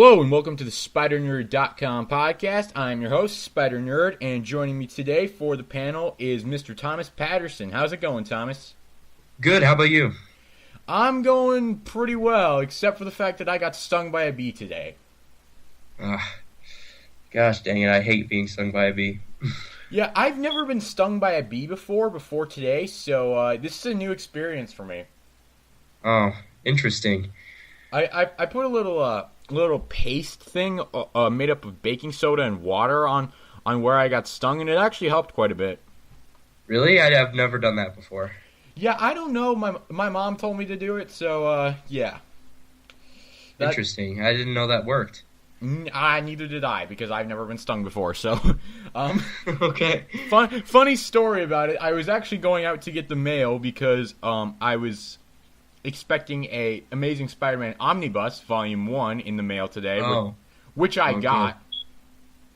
Hello and welcome to the SpiderNerd.com podcast. I'm your host, SpiderNerd, and joining me today for the panel is Mr. Thomas Patterson. How's it going, Thomas? Good, how about you? I'm going pretty well, except for the fact that I got stung by a bee today. Gosh dang it, I hate being stung by a bee. Yeah, I've never been stung by a bee before today, so this is a new experience for me. Oh, interesting. I put a little paste thing made up of baking soda and water on where I got stung, and it actually helped quite a bit. Really? I've never done that before. Yeah, I don't know. My mom told me to do it, so yeah. Interesting. I didn't know that worked. Neither did I, because I've never been stung before. So, okay. Funny story about it. I was actually going out to get the mail because I was expecting a Amazing Spider-Man Omnibus Volume 1 in the mail today, which I got.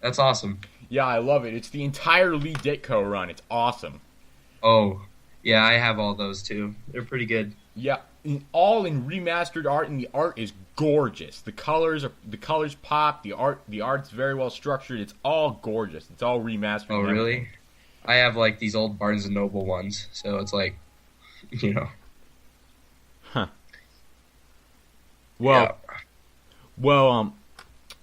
That's awesome. Yeah, I love it. It's the entire Lee Ditko run. It's awesome. Oh, yeah, I have all those too. They're pretty good. Yeah, all in remastered art, and the art is gorgeous. The colors pop. The art's very well structured. It's all gorgeous. It's all remastered. Oh, really? I have like these old Barnes & Noble ones, so it's like, you know. Huh. Well,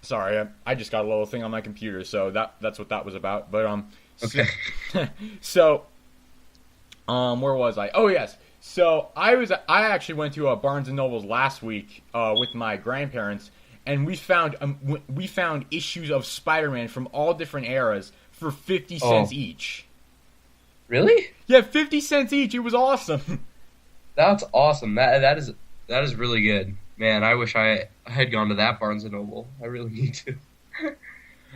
sorry, I just got a little thing on my computer, so that's what that was about. But okay. So, where was I? Oh yes. So I actually went to Barnes & Noble's last week with my grandparents, and we found issues of Spider-Man from all different eras for 50 cents each. Really? Yeah, 50 cents each. It was awesome. That's awesome. That is really good. Man, I wish I had gone to that Barnes & Noble. I really need to.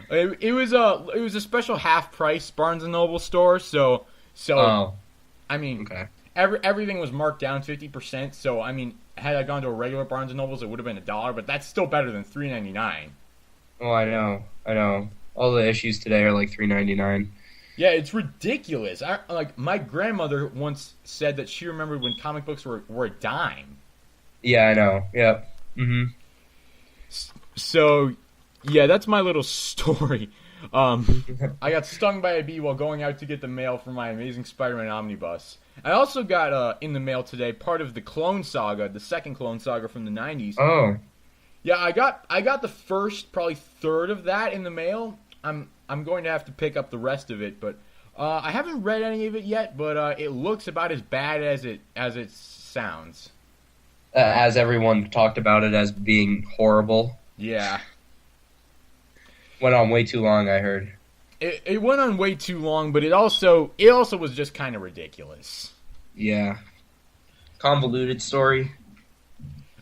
It was a special half price Barnes & Noble store, so I mean, okay. Everything was marked down 50%, so I mean, had I gone to a regular Barnes & Noble's, it would have been $1, but that's still better than $3.99. Oh, I know. All the issues today are like $3.99. Yeah, it's ridiculous. My grandmother once said that she remembered when comic books were a dime. Yeah, I know. Yep. Mm-hmm. So, yeah, that's my little story. I got stung by a bee while going out to get the mail for my Amazing Spider-Man Omnibus. I also got in the mail today part of the Clone Saga, the second Clone Saga from the 90s. Oh. Yeah, I got the first, probably third of that in the mail. I'm going to have to pick up the rest of it, but I haven't read any of it yet. But it looks about as bad as it sounds. As everyone talked about it as being horrible. Yeah. Went on way too long, I heard. It went on way too long, but it also was just kind of ridiculous. Yeah. Convoluted story.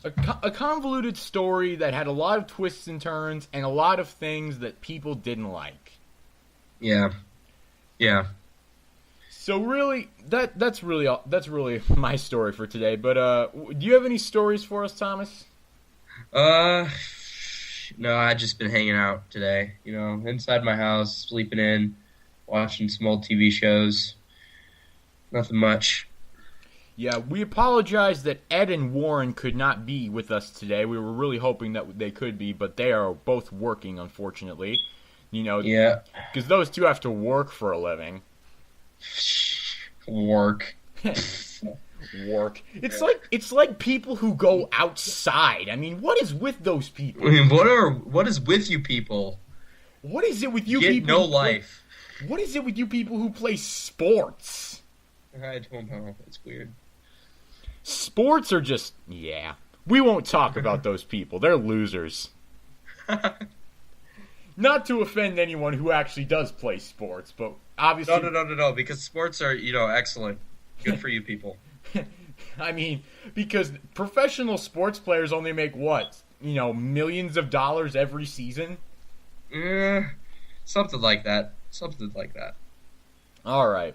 A convoluted story that had a lot of twists and turns and a lot of things that people didn't like. Yeah. Yeah. So really, that's really my story for today. But do you have any stories for us, Thomas? No, I've just been hanging out today. You know, inside my house, sleeping in, watching some old TV shows. Nothing much. Yeah, we apologize that Ed and Warren could not be with us today. We were really hoping that they could be, but they are both working, unfortunately. You know, yeah, because those two have to work for a living. Work. It's like people who go outside. I mean, what is with those people? I mean, what is with you people? What is it with you Get people? No life. What is it with you people who play sports? I don't know. It's weird. Sports are just we won't talk about those people. They're losers. Not to offend anyone who actually does play sports, but obviously No, because sports are, excellent. Good for you people. I mean, because professional sports players only make what? Millions of dollars every season? Something like that. All right.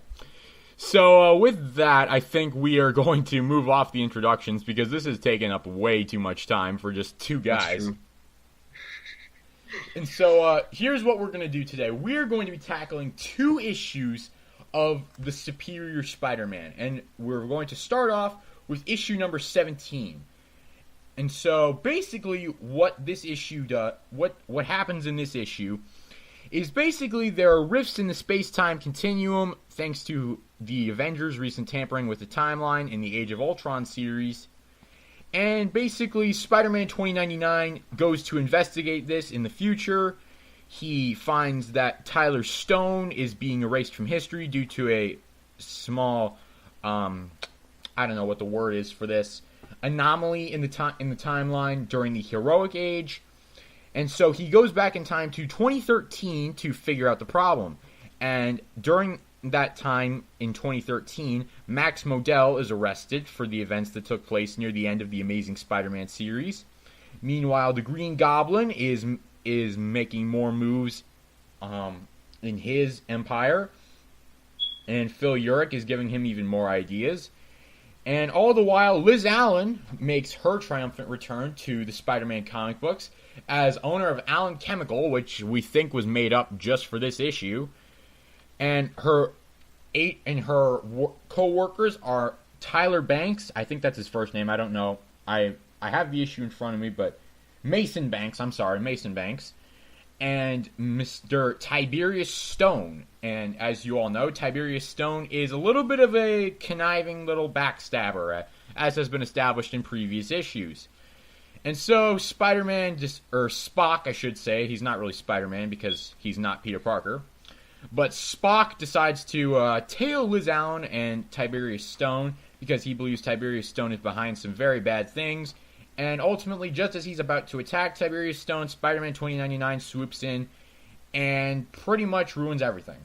So with that, I think we are going to move off the introductions because this has taken up way too much time for just two guys. That's true. And so here's what we're going to do today. We're going to be tackling 2 issues of the Superior Spider-Man. And we're going to start off with issue number 17. And so basically what this issue does, what happens in this issue is basically there are rifts in the space-time continuum thanks to the Avengers' recent tampering with the timeline in the Age of Ultron series. And basically Spider-Man 2099 goes to investigate this in the future. He finds that Tyler Stone is being erased from history due to a small, I don't know what the word is for this, anomaly in the timeline during the Heroic Age. And so he goes back in time to 2013 to figure out the problem. And during that time in 2013, Max Modell is arrested for the events that took place near the end of the Amazing Spider-Man series. Meanwhile, the Green Goblin is making more moves in his empire. And Phil Urich is giving him even more ideas. And all the while, Liz Allen makes her triumphant return to the Spider-Man comic books as owner of Allen Chemical, which we think was made up just for this issue. And her co-workers are Tyler Banks. I think that's his first name. I don't know. I have the issue in front of me, but Mason Banks. And Mr. Tiberius Stone. And as you all know, Tiberius Stone is a little bit of a conniving little backstabber, as has been established in previous issues. And so Spider-Man, or Spock, I should say, he's not really Spider-Man because he's not Peter Parker. But Spock decides to tail Liz Allen and Tiberius Stone because he believes Tiberius Stone is behind some very bad things. And ultimately, just as he's about to attack Tiberius Stone, Spider-Man 2099 swoops in and pretty much ruins everything.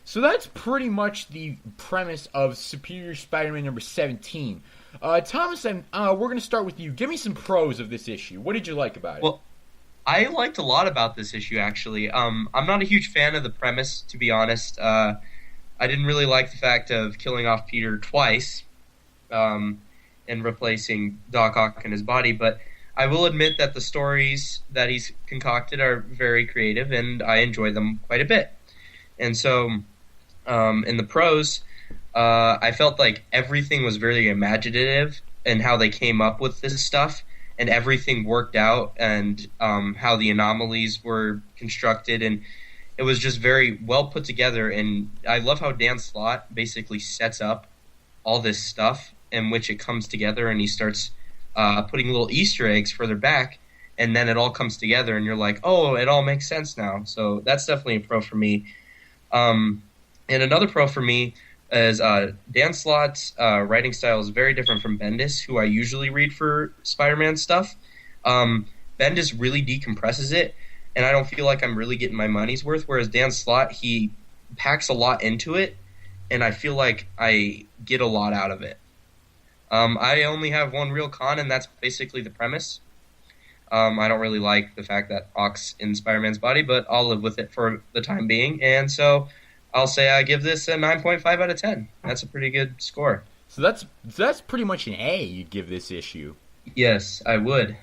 So that's pretty much the premise of Superior Spider-Man number 17. Thomas, we're going to start with you. Give me some pros of this issue. What did you like about it? Well, I liked a lot about this issue, actually. I'm not a huge fan of the premise, to be honest. I didn't really like the fact of killing off Peter twice. And replacing Doc Ock in his body, but I will admit that the stories that he's concocted are very creative, and I enjoy them quite a bit. And so, in the pros, I felt like everything was very imaginative and how they came up with this stuff, and everything worked out, and how the anomalies were constructed, and it was just very well put together. And I love how Dan Slott basically sets up all this stuff in which it comes together, and he starts putting little Easter eggs further back, and then it all comes together, and you're like, oh, it all makes sense now. So that's definitely a pro for me. And another pro for me is Dan Slott's writing style is very different from Bendis, who I usually read for Spider-Man stuff. Bendis really decompresses it, and I don't feel like I'm really getting my money's worth, whereas Dan Slott, he packs a lot into it, and I feel like I get a lot out of it. I only have one real con, and that's basically the premise. I don't really like the fact that Ock's in Spider-Man's body, but I'll live with it for the time being. And so I'll say I give this a 9.5 out of 10. That's a pretty good score. So that's pretty much an A you'd give this issue. Yes, I would.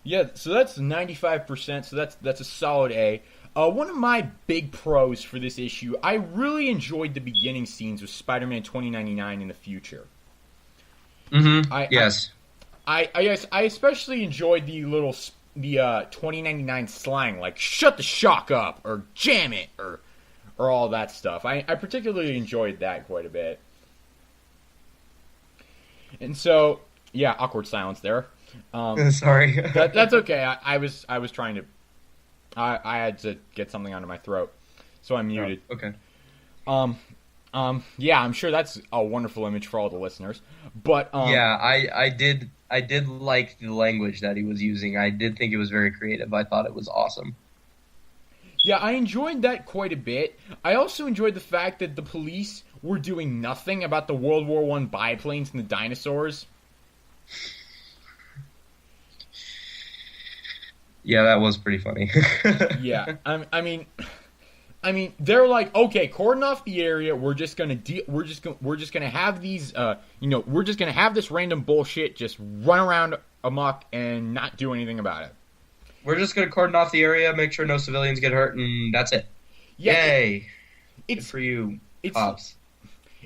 Yeah, so that's 95%, so that's a solid A. One of my big pros for this issue, I really enjoyed the beginning scenes with Spider-Man 2099 in the future. Mm-hmm. Yes. I especially enjoyed the 2099 slang, like "shut the shock up" or "jam it" or all that stuff. I particularly enjoyed that quite a bit. And so, yeah, awkward silence there. Sorry. That's okay. I was trying to. I had to get something onto my throat, so I'm muted. Oh, okay. Yeah, I'm sure that's a wonderful image for all the listeners. But yeah, I did like the language that he was using. I did think it was very creative. I thought it was awesome. Yeah, I enjoyed that quite a bit. I also enjoyed the fact that the police were doing nothing about the World War I biplanes and the dinosaurs. Yeah, that was pretty funny. Yeah, I mean, they're like, okay, cordon off the area. We're just gonna have these, we're just gonna have this random bullshit just run around amok and not do anything about it. We're just gonna cordon off the area, make sure no civilians get hurt, and that's it. Yeah, yay! Good for you, cops.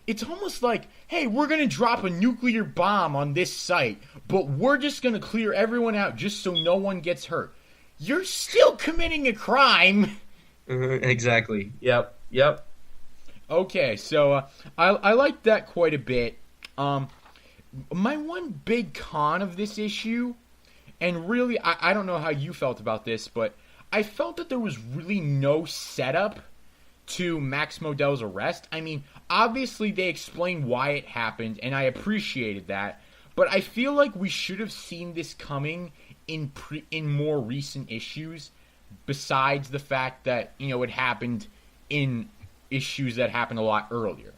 it's almost like, hey, we're going to drop a nuclear bomb on this site, but we're just going to clear everyone out just so no one gets hurt. You're still committing a crime. Exactly. Yep. Yep. Okay, so I like that quite a bit. My one big con of this issue, and really, I don't know how you felt about this, but I felt that there was really no setup to Max Modell's arrest. I mean, obviously they explained why it happened, and I appreciated that, but I feel like we should have seen this coming in more recent issues, besides the fact that, it happened in issues that happened a lot earlier.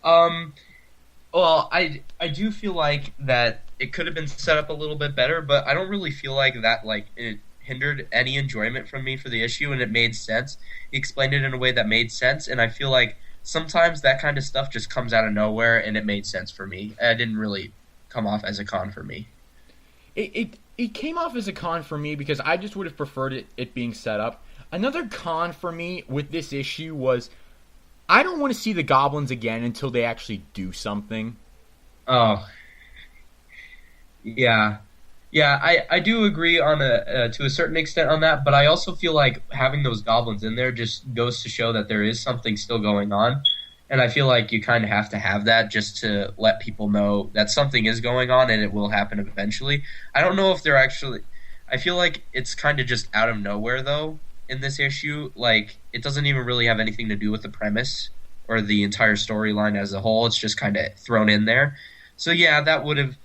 Well, I do feel like that it could have been set up a little bit better, but I don't really feel like that it hindered any enjoyment from me for the issue, and it made sense. He explained it in a way that made sense, and I feel like sometimes that kind of stuff just comes out of nowhere, and it made sense for me. It didn't really come off as a con for me. It came off as a con for me because I just would have preferred it being set up. Another con for me with this issue was I don't want to see the goblins again until they actually do something. Oh, yeah. Yeah, I do agree on to a certain extent on that, but I also feel like having those goblins in there just goes to show that there is something still going on, and I feel like you kind of have to have that just to let people know that something is going on and it will happen eventually. I don't know if they're actually... I feel like it's kind of just out of nowhere, though, in this issue. Like, it doesn't even really have anything to do with the premise or the entire storyline as a whole. It's just kind of thrown in there. So, yeah, that would have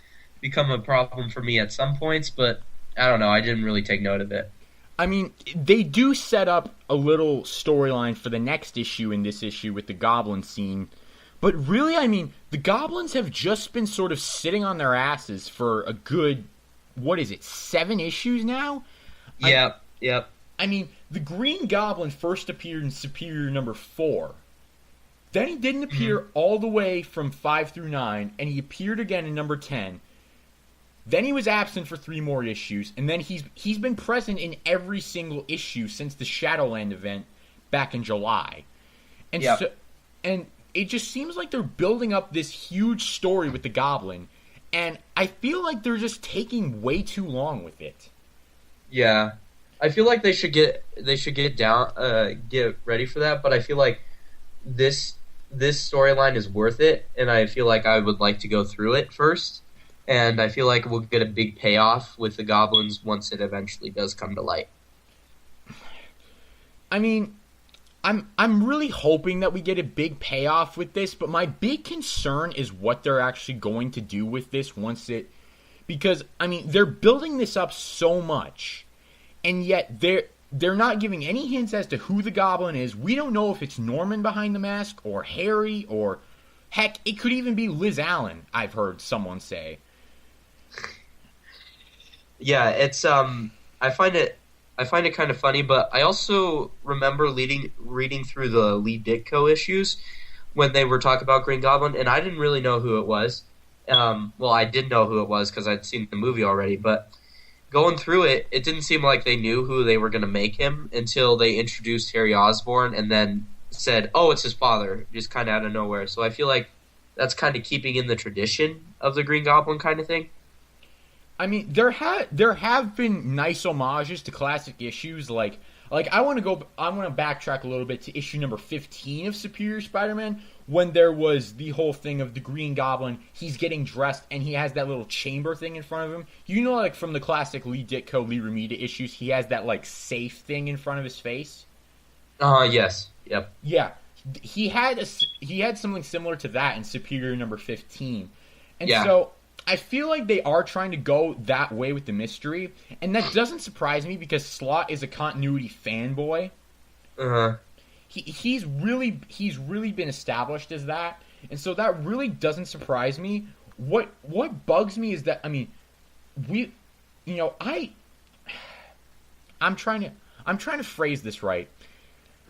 become a problem for me at some points, but I don't know. I didn't really take note of it. I mean, they do set up a little storyline for the next issue in this issue with the goblin scene, but really, I mean, the goblins have just been sort of sitting on their asses for a good, 7 issues now? Yep. I mean, the Green Goblin first appeared in Superior number 4. Then he didn't appear all the way from 5 through 9, and he appeared again in number 10. Then he was absent for 3 more issues, and then he's been present in every single issue since the Shadowland event back in July. And and it just seems like they're building up this huge story with the Goblin, and I feel like they're just taking way too long with it. Yeah. I feel like they should get ready for that, but I feel like this storyline is worth it, and I feel like I would like to go through it first. And I feel like we'll get a big payoff with the goblins once it eventually does come to light. I mean, I'm really hoping that we get a big payoff with this, but my big concern is what they're actually going to do with this because I mean, they're building this up so much, and yet they're not giving any hints as to who the goblin is. We don't know if it's Norman behind the mask or Harry or heck, it could even be Liz Allen, I've heard someone say. Yeah, it's I find it kind of funny, but I also remember reading through the Lee Ditko issues when they were talking about Green Goblin, and I didn't really know who it was. Well, I did know who it was because I'd seen the movie already, but going through it, it didn't seem like they knew who they were going to make him until they introduced Harry Osborn and then said, "Oh, it's his father," just kind of out of nowhere. So I feel like that's kind of keeping in the tradition of the Green Goblin kind of thing. I mean, there have been nice homages to classic issues, like I want to backtrack a little bit to issue number 15 of Superior Spider-Man, when there was the whole thing of the Green Goblin. He's getting dressed and he has that little chamber thing in front of him. You know, like from the classic Lee Ditko, Lee Romita issues, he has that like safe thing in front of his face. Yes, yep, yeah. He had something similar to that in Superior number 15, and so I feel like they are trying to go that way with the mystery, and that doesn't surprise me because Slott is a continuity fanboy. He's really been established as that, and so that really doesn't surprise me. What bugs me is that, I mean, I'm trying to phrase this right.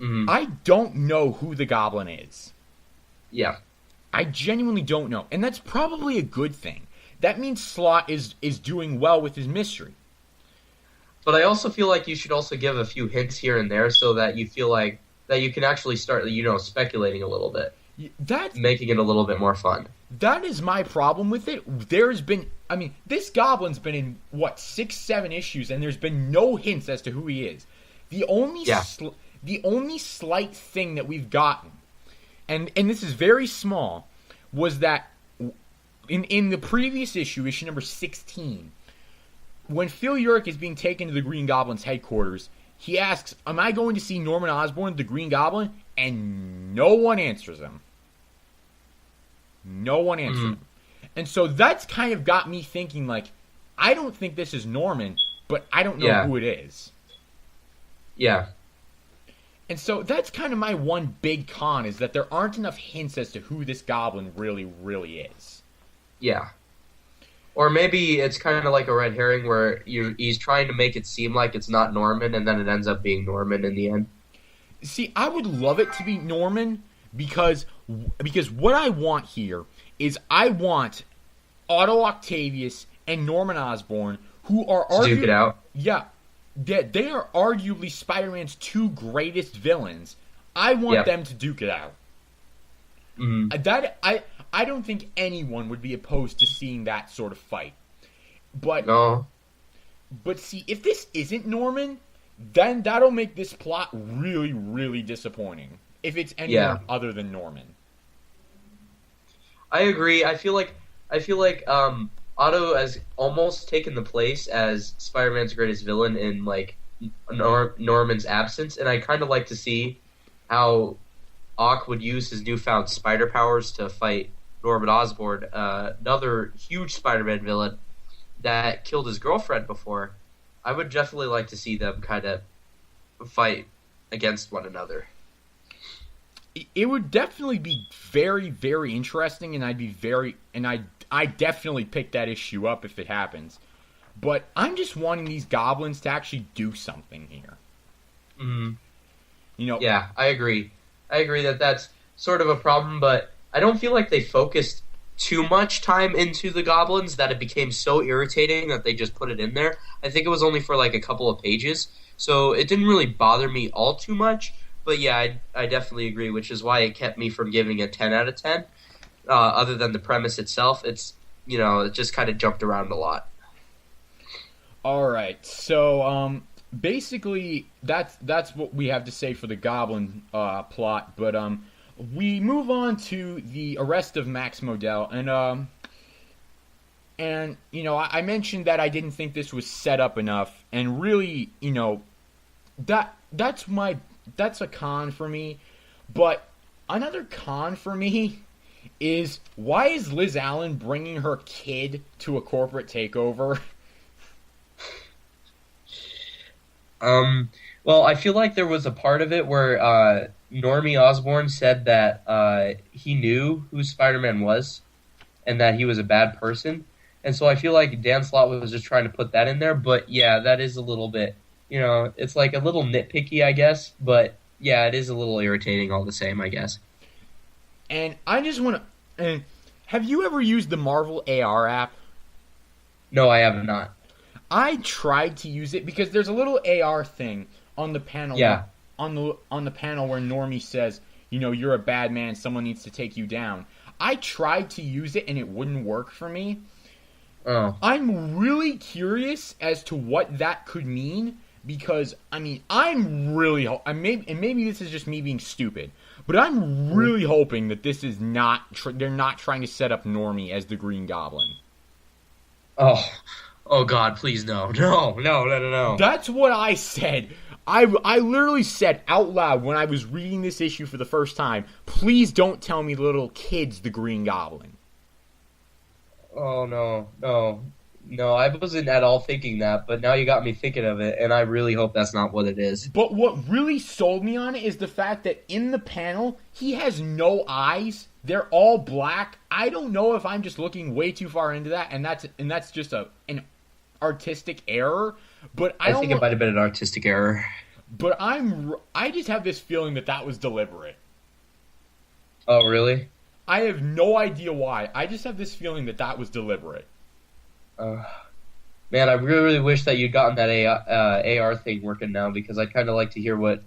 I don't know who the Goblin is. Yeah. I genuinely don't know, and that's probably a good thing. That means Slott is doing well with his mystery. But I also feel like you should also give a few hints here and there so that you feel like that you can actually start, speculating a little bit. That making it a little bit more fun. that is my problem with it. There's been, I mean, this goblin's been in what 6, 7 issues, and there's been no hints as to who he is. The only Yeah. the only slight thing that we've gotten, and this is very small, was that in the previous issue number 16, when Phil Urich is being taken to the Green Goblin's headquarters, he asks, "Am I going to see Norman Osborn, the Green Goblin?" And no one answers him. No one answered him. And so that's kind of got me thinking, like, I don't think this is Norman, but I don't know who it is. Yeah. And so that's kind of my one big con, is that there aren't enough hints as to who this goblin really, really is. Yeah. Or maybe it's kind of like a red herring where he's trying to make it seem like it's not Norman, and then it ends up being Norman in the end. See, I would love it to be Norman, because what I want here is I want Otto Octavius and Norman Osborn, who are Duke it out. Yeah, they are arguably Spider-Man's two greatest villains. I want them to duke it out. I don't think anyone would be opposed to seeing that sort of fight. But No. But see, if this isn't Norman, then that'll make this plot really, really disappointing. If it's anyone other than Norman. I agree. I feel like Otto has almost taken the place as Spider-Man's greatest villain in like Norman's absence, and I kind of like to see how Ock would use his newfound spider powers to fight Norman Osborn, another huge Spider-Man villain that killed his girlfriend before. I would definitely like to see them kind of fight against one another. It would definitely be very, very interesting, and I definitely pick that issue up if it happens. But I'm just wanting these goblins to actually do something here. You know? Yeah, I agree. I agree that that's sort of a problem, but I don't feel like they focused too much time into the goblins that it became so irritating that they just put it in there. I think it was only for like a couple of pages, so it didn't really bother me all too much. But yeah, I definitely agree, which is why it kept me from giving a 10 out of 10. Other than the premise itself, it just kind of jumped around a lot. All right, so basically that's what we have to say for the Goblin plot. But we move on to the arrest of Max Modell, and you know, I mentioned that I didn't think this was set up enough, and really, you know, that's a con for me. But another con for me is, why is Liz Allen bringing her kid to a corporate takeover? Well, I feel like there was a part of it where Normie Osborn said that he knew who Spider-Man was and that he was a bad person. And so I feel like Dan Slott was just trying to put that in there. But yeah, that is a little bit, you know, it's like a little nitpicky, I guess. But yeah, it is a little irritating all the same, I guess. And I just want to... have you ever used the Marvel AR app? No, I have not. I tried to use it because there's a little AR thing on the panel. Yeah. On the panel where Normie says, you know, you're a bad man, someone needs to take you down. I tried to use it and it wouldn't work for me. Oh. I'm really curious as to what that could mean, because I mean, I'm really and maybe this is just me being stupid, but I'm really hoping that this is not they're not trying to set up Normie as the Green Goblin. Oh God, please no. No. That's what I said. I literally said out loud when I was reading this issue for the first time, please don't tell me little kid's the Green Goblin. Oh, no, I wasn't at all thinking that, but now you got me thinking of it, and I really hope that's not what it is. But what really sold me on it is the fact that in the panel, he has no eyes. They're all black. I don't know if I'm just looking way too far into that, and that's just an artistic error. But I think it might have been an artistic error. But I just have this feeling that was deliberate. Oh, really? I have no idea why. I just have this feeling that was deliberate. Man, I really wish that you'd gotten that AR thing working now, because I'd kind of like to hear what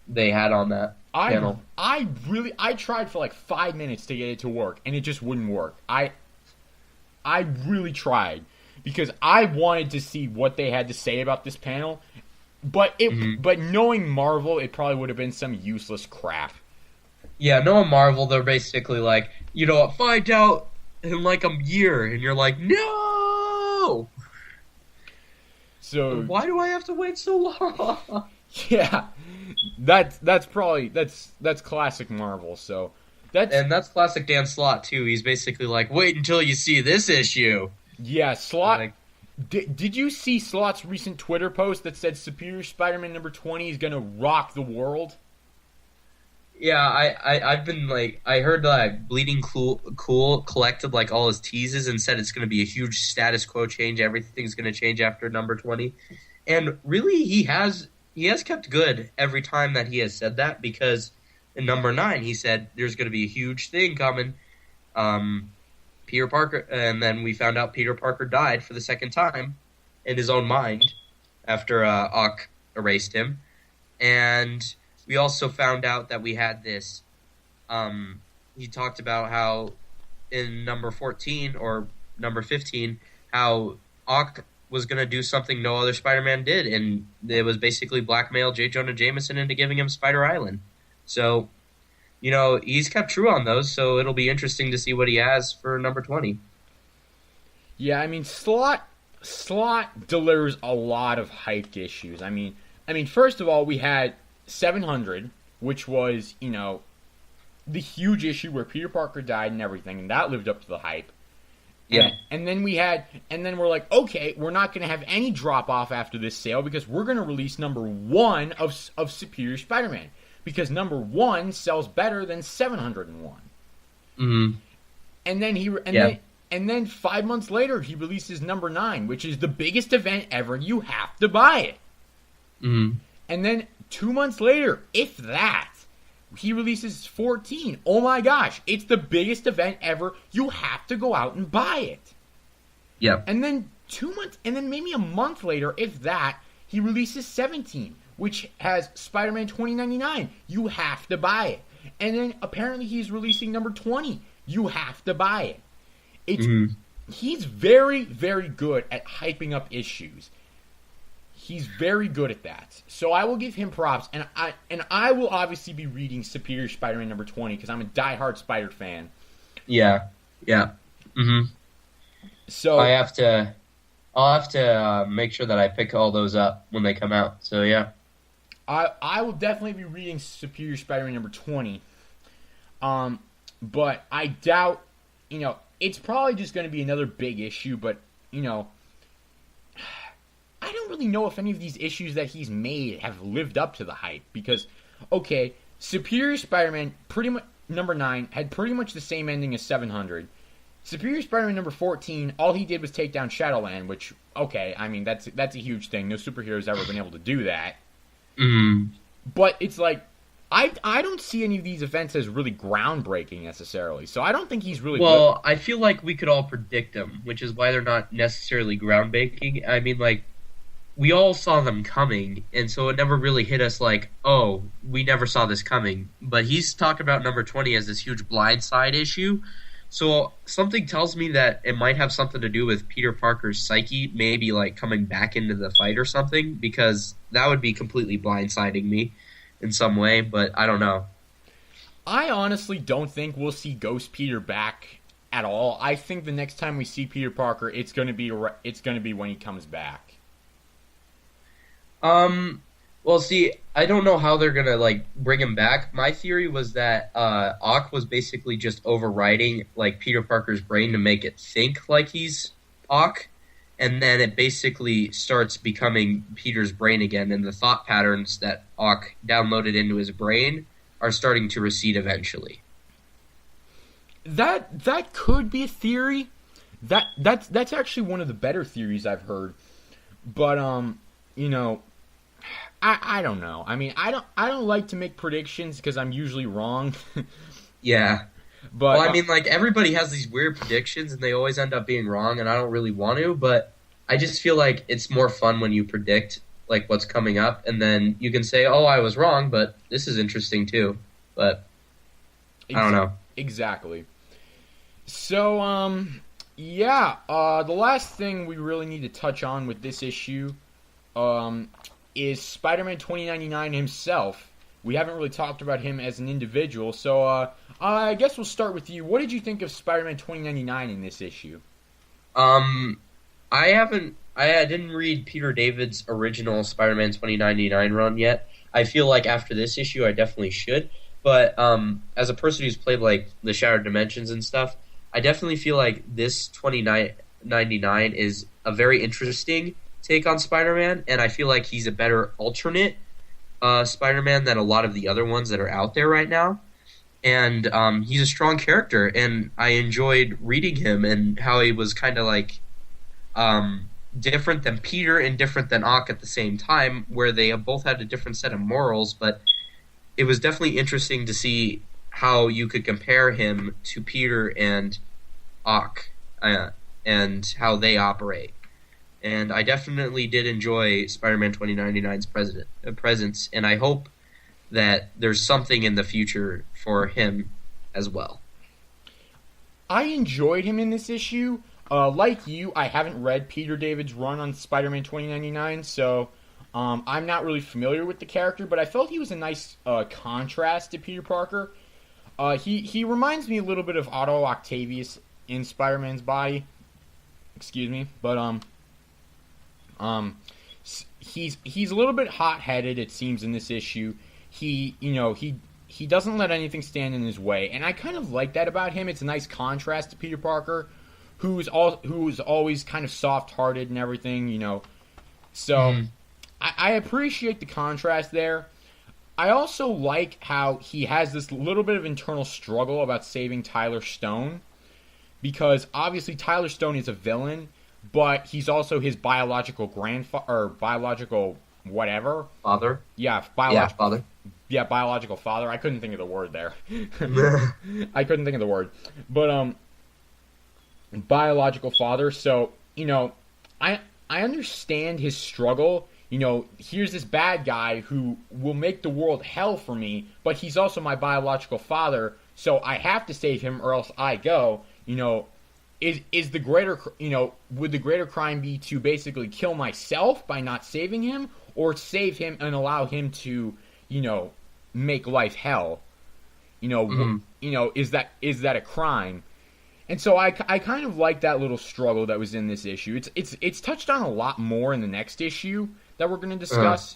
they had on that. panel. I tried for like 5 minutes to get it to work, and it just wouldn't work. I really tried because I wanted to see what they had to say about this panel, but but knowing Marvel, it probably would have been some useless crap. Yeah, knowing Marvel, they're basically like, you know what, find out in like a year, and you're like, no. So why do I have to wait so long? Yeah, that's probably that's classic Marvel. So that's classic Dan Slott too. He's basically like, wait until you see this issue. Yeah, Slott. Like, did you see Slott's recent Twitter post that said Superior Spider-Man number 20 is gonna rock the world? Yeah, I've been like, I heard that Bleeding Cool collected like all his teases and said it's going to be a huge status quo change. Everything's going to change after number 20, and really he has kept good every time that he has said that, because in number 9 he said there's going to be a huge thing coming. Peter Parker, and then we found out Peter Parker died for the second time in his own mind after Ock erased him, and we also found out that we had this. He talked about how in number 14 or number 15, how Ock was going to do something no other Spider-Man did, and it was basically blackmail J. Jonah Jameson into giving him Spider Island. So, you know, he's kept true on those, so it'll be interesting to see what he has for number 20. Yeah, I mean, Slott delivers a lot of hyped issues. I mean, first of all, we had 700, which was, you know, the huge issue where Peter Parker died and everything, and that lived up to the hype. Yeah. And then we're like, okay, we're not going to have any drop off after this sale because we're going to release number 1 of Superior Spider-Man, because number 1 sells better than 701. Mm-hmm. And then 5 months later he releases number 9, which is the biggest event ever. You have to buy it. Mm-hmm. And then 2 months later, if that, he releases 14. Oh my gosh, it's the biggest event ever. You have to go out and buy it. Yeah. And then 2 months, and then maybe a month later, if that, he releases 17, which has Spider-Man 2099. You have to buy it. And then apparently he's releasing number 20. You have to buy it. He's very, very good at hyping up issues. He's very good at that. So I will give him props, and I will obviously be reading Superior Spider-Man number 20 because I'm a diehard Spider fan. Yeah. Mm-hmm. So I'll have to make sure that I pick all those up when they come out. So yeah. I will definitely be reading Superior Spider-Man number 20. But I doubt, you know, it's probably just going to be another big issue, but, you know, I don't really know if any of these issues that he's made have lived up to the hype, because, okay, Superior Spider-Man, pretty much, number 9, had pretty much the same ending as 700. Superior Spider-Man number 14, all he did was take down Shadowland, which, okay, I mean, that's a huge thing. No superhero's ever been able to do that. Mm. But it's like, I don't see any of these events as really groundbreaking necessarily, so I don't think he's really Well, good. I feel like we could all predict them, which is why they're not necessarily groundbreaking. I mean, like, we all saw them coming, and so it never really hit us like, oh, we never saw this coming. But he's talking about number 20 as this huge blindside issue, so something tells me that it might have something to do with Peter Parker's psyche, maybe like coming back into the fight or something, because that would be completely blindsiding me in some way, but I don't know. I honestly don't think we'll see Ghost Peter back at all. I think the next time we see Peter Parker, it's going to be when he comes back. Well, see, I don't know how they're gonna like bring him back. My theory was that Ock was basically just overriding like Peter Parker's brain to make it think like he's Ock, and then it basically starts becoming Peter's brain again, and the thought patterns that Ock downloaded into his brain are starting to recede eventually. That could be a theory. That's actually one of the better theories I've heard. But you know, I don't know. I mean, I don't like to make predictions because I'm usually wrong. Yeah. But well, I mean, like, everybody has these weird predictions, and they always end up being wrong, and I don't really want to, but I just feel like it's more fun when you predict like what's coming up, and then you can say, "Oh, I was wrong, but this is interesting too." But I don't know. Exactly. So, yeah, the last thing we really need to touch on with this issue, is Spider-Man 2099 himself. We haven't really talked about him as an individual, so, I guess we'll start with you. What did you think of Spider-Man 2099 in this issue? I didn't read Peter David's original Spider-Man 2099 run yet. I feel like after this issue, I definitely should. But as a person who's played like the Shattered Dimensions and stuff, I definitely feel like this 2099 is a very interesting take on Spider-Man, and I feel like he's a better alternate Spider-Man than a lot of the other ones that are out there right now. And he's a strong character, and I enjoyed reading him and how he was kind of like different than Peter and different than Ock at the same time, where they have both had a different set of morals, but it was definitely interesting to see how you could compare him to Peter and Ock and how they operate. And I definitely did enjoy Spider-Man 2099's presence, and I hope that there's something in the future for him as well. I enjoyed him in this issue. Like you, I haven't read Peter David's run on Spider-Man 2099, so I'm not really familiar with the character, but I felt he was a nice contrast to Peter Parker. He reminds me a little bit of Otto Octavius in Spider-Man's body. Excuse me, but he's a little bit hot-headed, it seems, in this issue. He doesn't let anything stand in his way, and I kind of like that about him. It's a nice contrast to Peter Parker, who's always kind of soft-hearted and everything, So I appreciate the contrast there. I also like how he has this little bit of internal struggle about saving Tyler Stone, because obviously Tyler Stone is a villain, but he's also his biological grandfather, or biological whatever. Father? Yeah, father. Yeah, biological father. I couldn't think of the word there. I couldn't think of the word. But, biological father. So, I understand his struggle. Here's this bad guy who will make the world hell for me, but he's also my biological father, so I have to save him or else I go. Is the greater, would the greater crime be to basically kill myself by not saving him, or save him and allow him to, make life hell? Is that a crime? And so I kind of like that little struggle that was in this issue. It's touched on a lot more in the next issue that we're going to discuss,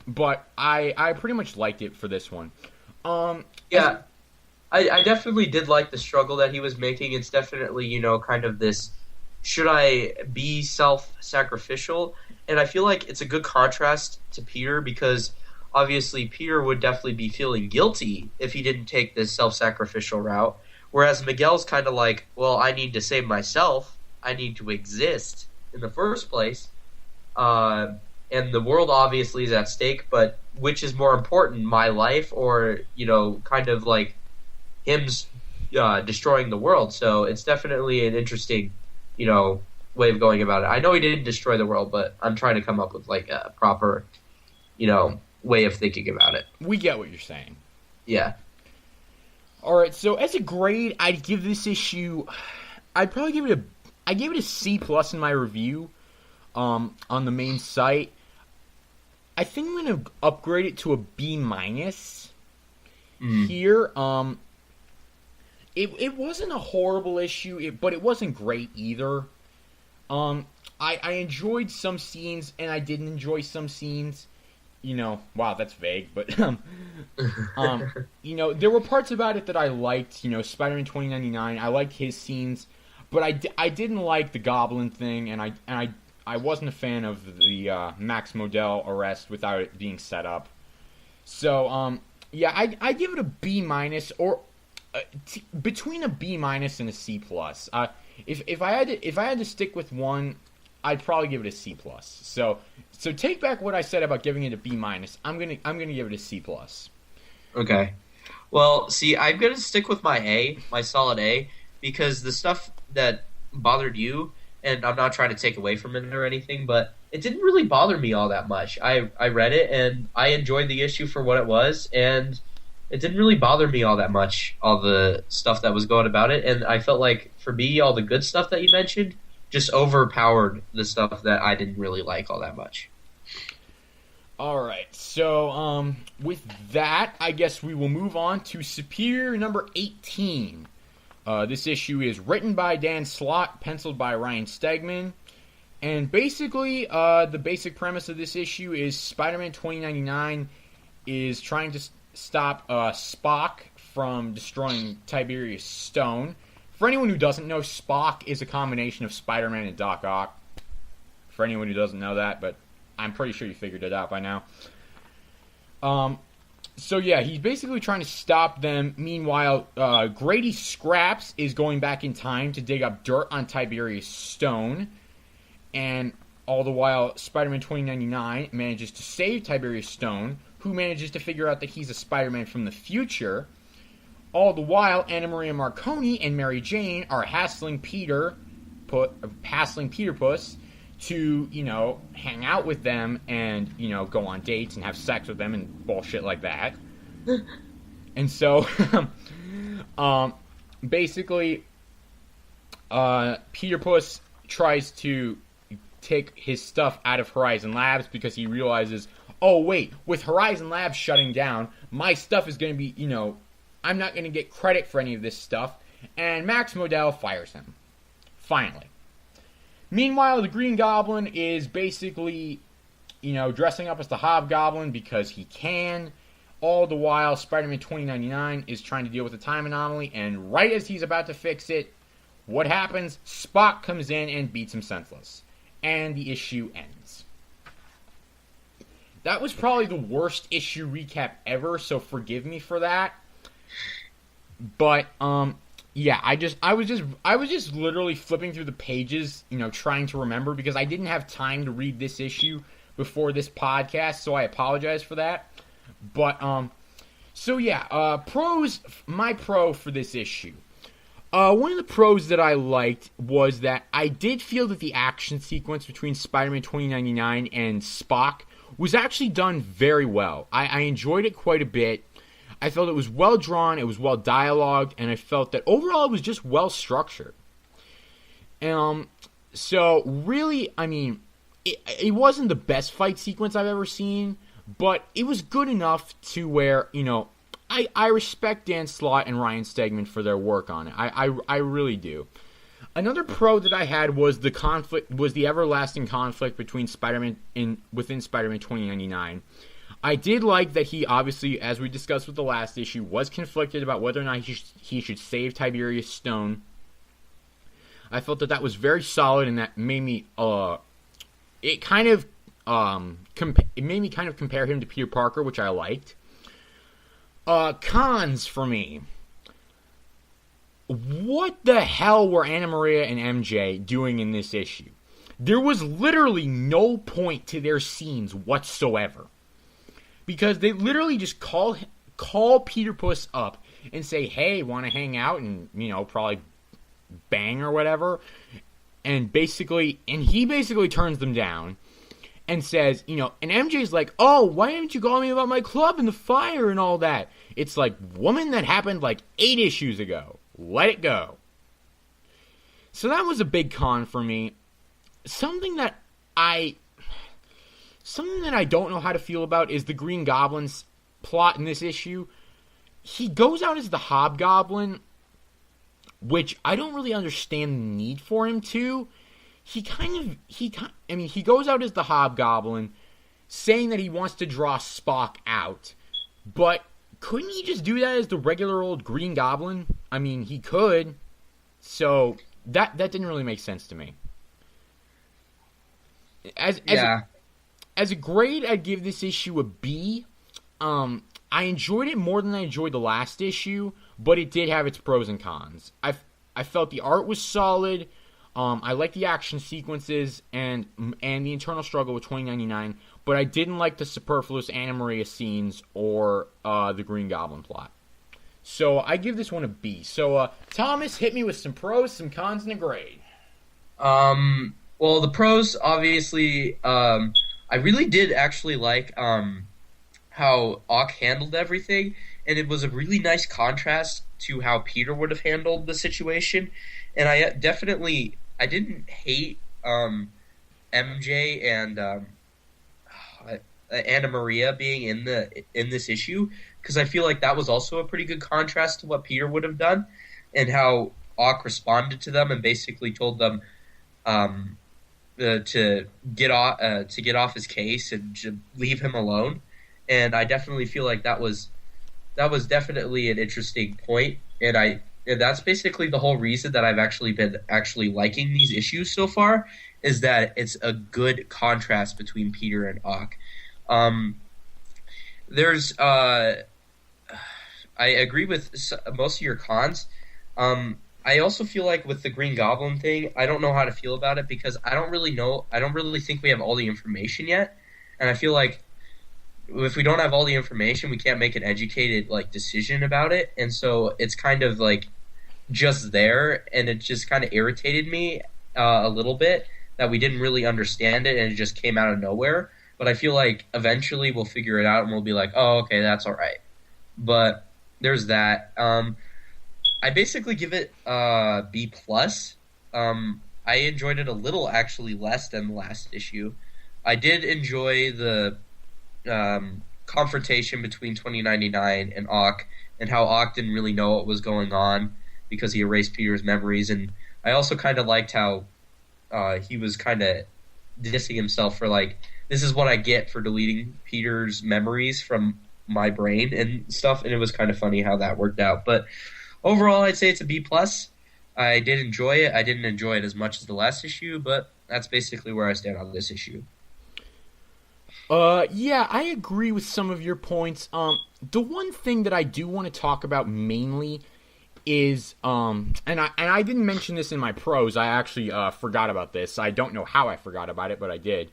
but I pretty much liked it for this one. Yeah, I definitely did like the struggle that he was making. It's definitely, kind of this, should I be self-sacrificial? And I feel like it's a good contrast to Peter, because obviously Peter would definitely be feeling guilty if he didn't take this self-sacrificial route. Whereas Miguel's kind of like, well, I need to save myself. I need to exist in the first place. And the world obviously is at stake, but which is more important, my life or, kind of like him destroying the world? So it's definitely an interesting, way of going about it. I know he didn't destroy the world, but I'm trying to come up with like a proper, way of thinking about it. We get what you're saying. Yeah. All right, so as a grade, I'd give this issue, I gave it a C+ in my review on the main site. I think I'm going to upgrade it to a B- here. It wasn't a horrible issue, but it wasn't great either. I enjoyed some scenes, and I didn't enjoy some scenes. Wow, that's vague, but there were parts about it that I liked. Spider-Man 2099, I liked his scenes, but I didn't like the Goblin thing, and I wasn't a fan of the Max Modell arrest without it being set up. So yeah, I give it a B-, or between a B- and a C+. If I had to stick with one, I'd probably give it a C+. So take back what I said about giving it a B-. I'm gonna give it a C+. Okay. Well, see, I'm gonna stick with my solid A, because the stuff that bothered you, and I'm not trying to take away from it or anything, but it didn't really bother me all that much. I read it and I enjoyed the issue for what it was, and it didn't really bother me all that much, all the stuff that was going about it. And I felt like, for me, all the good stuff that you mentioned just overpowered the stuff that I didn't really like all that much. All right, so with that, I guess we will move on to Superior number 18. This issue is written by Dan Slott, penciled by Ryan Stegman. And basically, the basic premise of this issue is Spider-Man 2099 is trying to stop Spock from destroying Tiberius Stone. For anyone who doesn't know, Spock is a combination of Spider-Man and Doc Ock. For anyone who doesn't know that, but I'm pretty sure you figured it out by now. So yeah, he's basically trying to stop them. Meanwhile, Grady Scraps is going back in time to dig up dirt on Tiberius Stone. And all the while, Spider-Man 2099 manages to save Tiberius Stone, who manages to figure out that he's a Spider-Man from the future. All the while, Anna Maria Marconi and Mary Jane are hassling Peter Puss to, hang out with them and, go on dates and have sex with them and bullshit like that. And so, basically, Peter Puss tries to take his stuff out of Horizon Labs because he realizes, oh wait, with Horizon Labs shutting down, my stuff is going to be, I'm not going to get credit for any of this stuff, and Max Modell fires him. Finally. Meanwhile, the Green Goblin is basically, dressing up as the Hobgoblin because he can. All the while, Spider-Man 2099 is trying to deal with a time anomaly, and right as he's about to fix it, what happens? Spock comes in and beats him senseless. And the issue ends. That was probably the worst issue recap ever, so forgive me for that. But yeah, I was just literally flipping through the pages, trying to remember because I didn't have time to read this issue before this podcast, so I apologize for that. But so yeah, my pro for this issue. One of the pros that I liked was that I did feel that the action sequence between Spider-Man 2099 and Spock was actually done very well. I enjoyed it quite a bit. I felt it was well drawn, it was well dialogued, and I felt that overall it was just well structured. So really, I mean, it wasn't the best fight sequence I've ever seen, but it was good enough to where, I respect Dan Slott and Ryan Stegman for their work on it. I really do. Another pro that I had was the everlasting conflict between within Spider-Man 2099. I did like that he obviously, as we discussed with the last issue, was conflicted about whether or not he should save Tiberius Stone. I felt that was very solid, and that made me it made me kind of compare him to Peter Parker, which I liked. Cons for me. What the hell were Anna Maria and MJ doing in this issue? There was literally no point to their scenes whatsoever. Because they literally just call Peter Puss up and say, hey, want to hang out and, probably bang or whatever. And he basically turns them down. And says, and MJ's like, oh, why didn't you call me about my club and the fire and all that? It's like, woman, that happened like 8 issues ago. Let it go. So that was a big con for me. Something that I don't know how to feel about is the Green Goblin's plot in this issue. He goes out as the Hobgoblin, which I don't really understand the need for him to. He goes out as the Hobgoblin, saying that he wants to draw Spock out, but couldn't he just do that as the regular old Green Goblin? I mean, he could, so that didn't really make sense to me. As a grade, I'd give this issue a B. I enjoyed it more than I enjoyed the last issue, but it did have its pros and cons. I felt the art was solid. I liked the action sequences and the internal struggle with 2099, but I didn't like the superfluous Anna Maria scenes or the Green Goblin plot. So I give this one a B. So Thomas, hit me with some pros, some cons, and a grade. Well, the pros, obviously, I really did actually like how Ock handled everything, and it was a really nice contrast to how Peter would have handled the situation. And I didn't hate MJ and Anna Maria being in this issue because I feel like that was also a pretty good contrast to what Peter would have done, and how Ock responded to them and basically told them um, to get off his case and to leave him alone. And I definitely feel like that was definitely an interesting point, and that's basically the whole reason that I've actually been liking these issues so far is that it's a good contrast between Peter and Ock. Um, there's I agree with most of your cons. I also feel like with the Green Goblin thing, I don't know how to feel about it because I don't really know. I don't really think we have all the information yet, and I feel like if we don't have all the information, we can't make an educated like decision about it. And so it's kind of like just there, and it just kind of irritated me a little bit that we didn't really understand it and it just came out of nowhere. But I feel like eventually we'll figure it out and we'll be like, oh, okay, that's all right. But there's that. I basically give it B plus. I enjoyed it a little actually less than the last issue. I did enjoy the confrontation between 2099 and Ock, and how Ock didn't really know what was going on because he erased Peter's memories. And I also kind of liked how he was kind of dissing himself for like, this is what I get for deleting Peter's memories from my brain and stuff. And it was kind of funny how that worked out. But overall, I'd say it's a B plus. I did enjoy it. I didn't enjoy it as much as the last issue, but that's basically where I stand on this issue. Yeah, I agree with some of your points. The one thing that I do want to talk about mainly is, and I didn't mention this in my pros. I actually forgot about this. I don't know how I forgot about it, but I did.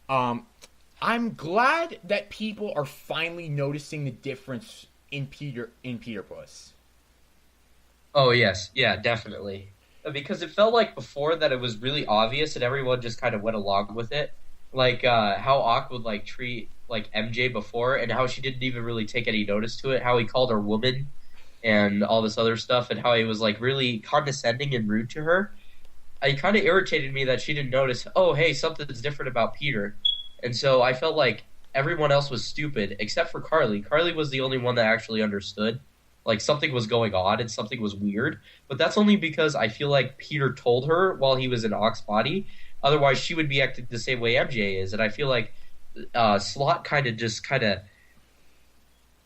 I'm glad that people are finally noticing the difference in Peter Puss. Oh, yes. Yeah, definitely. Because it felt like before that it was really obvious and everyone just kind of went along with it. Like how Ock would like treat like MJ before, and how she didn't even really take any notice to it. How he called her woman and all this other stuff, and how he was like really condescending and rude to her. It kind of irritated me that she didn't notice. Oh, hey, something's different about Peter, and so I felt like everyone else was stupid except for Carly. Carly was the only one that actually understood. Like something was going on and something was weird, but that's only because I feel like Peter told her while he was in Ock's body. Otherwise, she would be acting the same way MJ is, and I feel like Slot kind of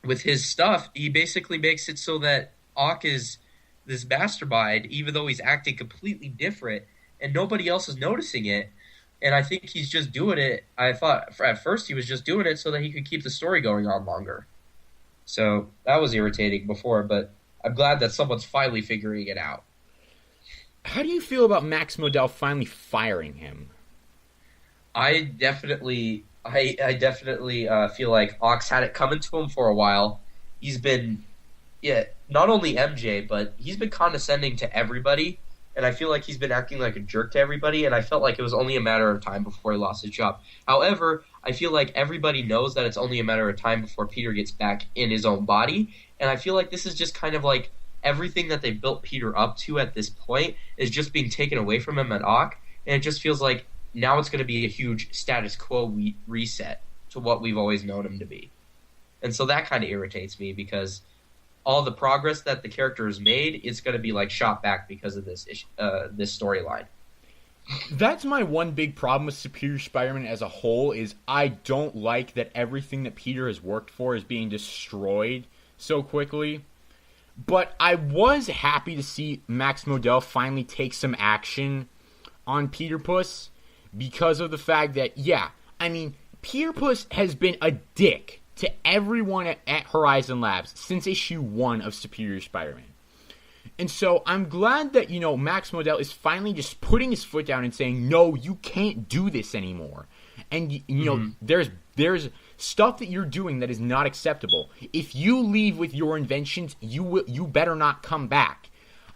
with his stuff, he basically makes it so that Ock is this mastermind, even though he's acting completely different, and nobody else is noticing it. And I think he's just doing it. I thought at first he was just doing it so that he could keep the story going on longer. So that was irritating before, but I'm glad that someone's finally figuring it out. How do you feel about Max Modell finally firing him? I definitely feel like Ox had it coming to him for a while. He's been, not only MJ, but he's been condescending to everybody, and I feel like he's been acting like a jerk to everybody, and I felt like it was only a matter of time before he lost his job. However, I feel like everybody knows that it's only a matter of time before Peter gets back in his own body, and I feel like this is just kind of like everything that they built Peter up to at this point is just being taken away from him at Ock, and it just feels like now it's going to be a huge status quo reset to what we've always known him to be. And so that kind of irritates me because all the progress that the character has made is going to be like shot back because of this storyline. That's my one big problem with Superior Spider-Man as a whole is I don't like that everything that Peter has worked for is being destroyed so quickly. But I was happy to see Max Modell finally take some action on Peter Puss because of the fact that, Peter Puss has been a dick to everyone at Horizon Labs since issue 1 of Superior Spider-Man. And so I'm glad that, Max Modell is finally just putting his foot down and saying, no, you can't do this anymore. And, there's stuff that you're doing that is not acceptable. If you leave with your inventions, you better not come back.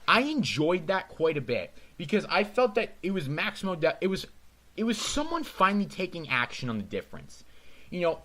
I enjoyed that quite a bit because I felt that it was Maximo. It was someone finally taking action on the difference. You know,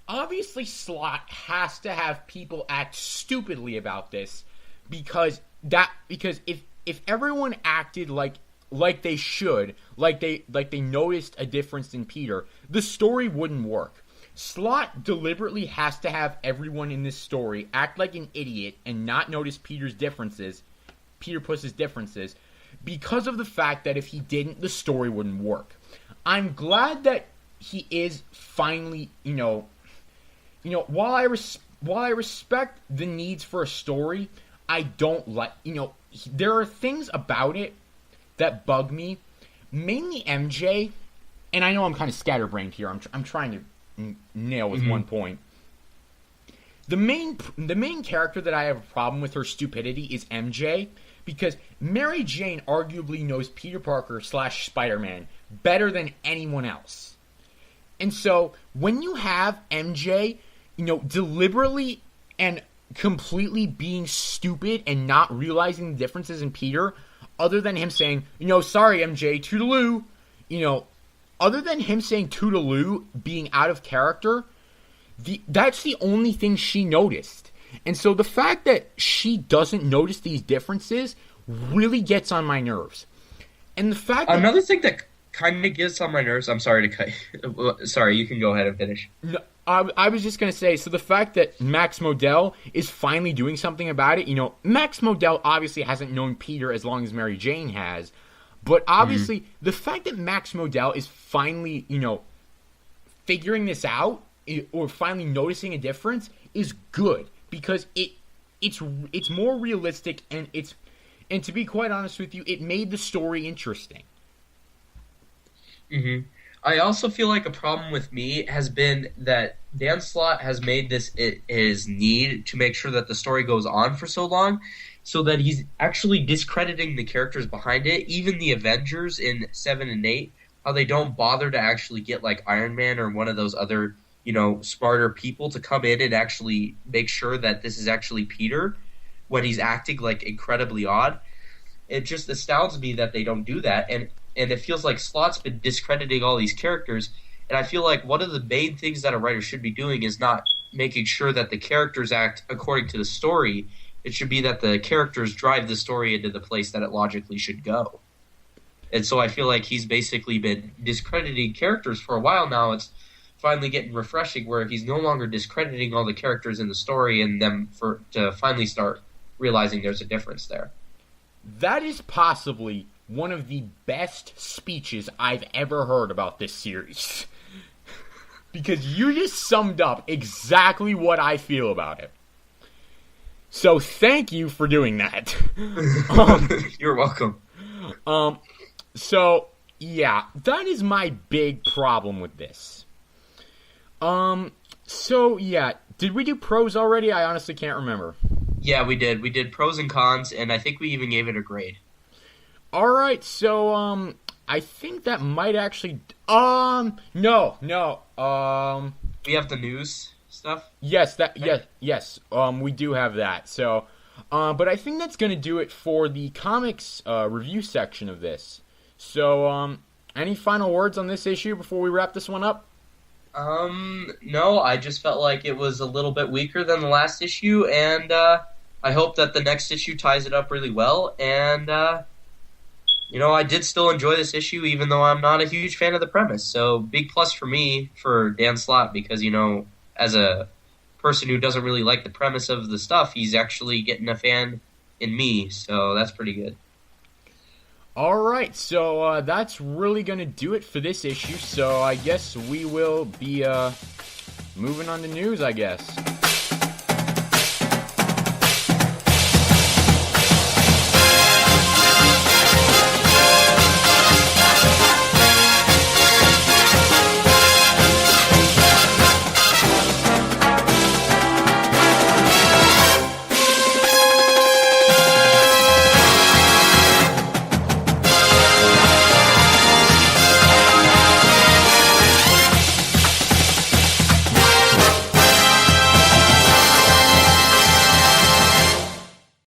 obviously Slott has to have people act stupidly about this because if everyone acted like they should, like they noticed a difference in Peter, the story wouldn't work. Slott deliberately has to have everyone in this story act like an idiot and not notice Peter Puss's differences, because of the fact that if he didn't, the story wouldn't work. I'm glad that he is finally, while I respect the needs for a story, I don't like, there are things about it that bug me, mainly MJ, and I know I'm kind of scatterbrained here. I'm trying to nail with one point. The main character that I have a problem with her stupidity is MJ, because Mary Jane arguably knows Peter Parker / Spider-Man better than anyone else. And so when you have MJ, deliberately and completely being stupid and not realizing the differences in Peter, other than him saying, sorry MJ, toodaloo, other than him saying toodaloo, being out of character, that's the only thing she noticed. And so the fact that she doesn't notice these differences really gets on my nerves. And the fact that... Another thing that kind of gets on my nerves, I'm sorry to cut you. Sorry, you can go ahead and finish. No, I was just going to say, so the fact that Max Modell is finally doing something about it, Max Modell obviously hasn't known Peter as long as Mary Jane has, but obviously the fact that Max Modell is finally, figuring this out or finally noticing a difference is good, because it's more realistic, and to be quite honest with you, it made the story interesting. Mm-hmm. I also feel like a problem with me has been that Dan Slott has made this his need to make sure that the story goes on for so long, so that he's actually discrediting the characters behind it. Even the Avengers in 7 and 8, how they don't bother to actually get like Iron Man or one of those other, smarter people to come in and actually make sure that this is actually Peter when he's acting like incredibly odd. It just astounds me that they don't do that, and it feels like Slott's been discrediting all these characters, and I feel like one of the main things that a writer should be doing is not making sure that the characters act according to the story. It should be that the characters drive the story into the place that it logically should go. And so I feel like he's basically been discrediting characters for a while now. It's finally getting refreshing where he's no longer discrediting all the characters in the story and them to finally start realizing there's a difference there. That is possibly one of the best speeches I've ever heard about this series. Because you just summed up exactly what I feel about it. So thank you for doing that. You're welcome. So, yeah, that is my big problem with this. So, yeah, did we do pros already? I honestly can't remember. Yeah, we did. We did pros and cons, and I think we even gave it a grade. Alright, so, I think that might actually... No. We have the news stuff? Yes, we do have that. So, but I think that's going to do it for the comics review section of this. So, any final words on this issue before we wrap this one up? No, I just felt like it was a little bit weaker than the last issue, and I hope that the next issue ties it up really well, and I did still enjoy this issue, even though I'm not a huge fan of the premise. So, big plus for me for Dan Slott, because, as a person who doesn't really like the premise of the stuff, he's actually getting a fan in me, so that's pretty good. Alright, so that's really going to do it for this issue, so I guess we will be moving on to news, I guess.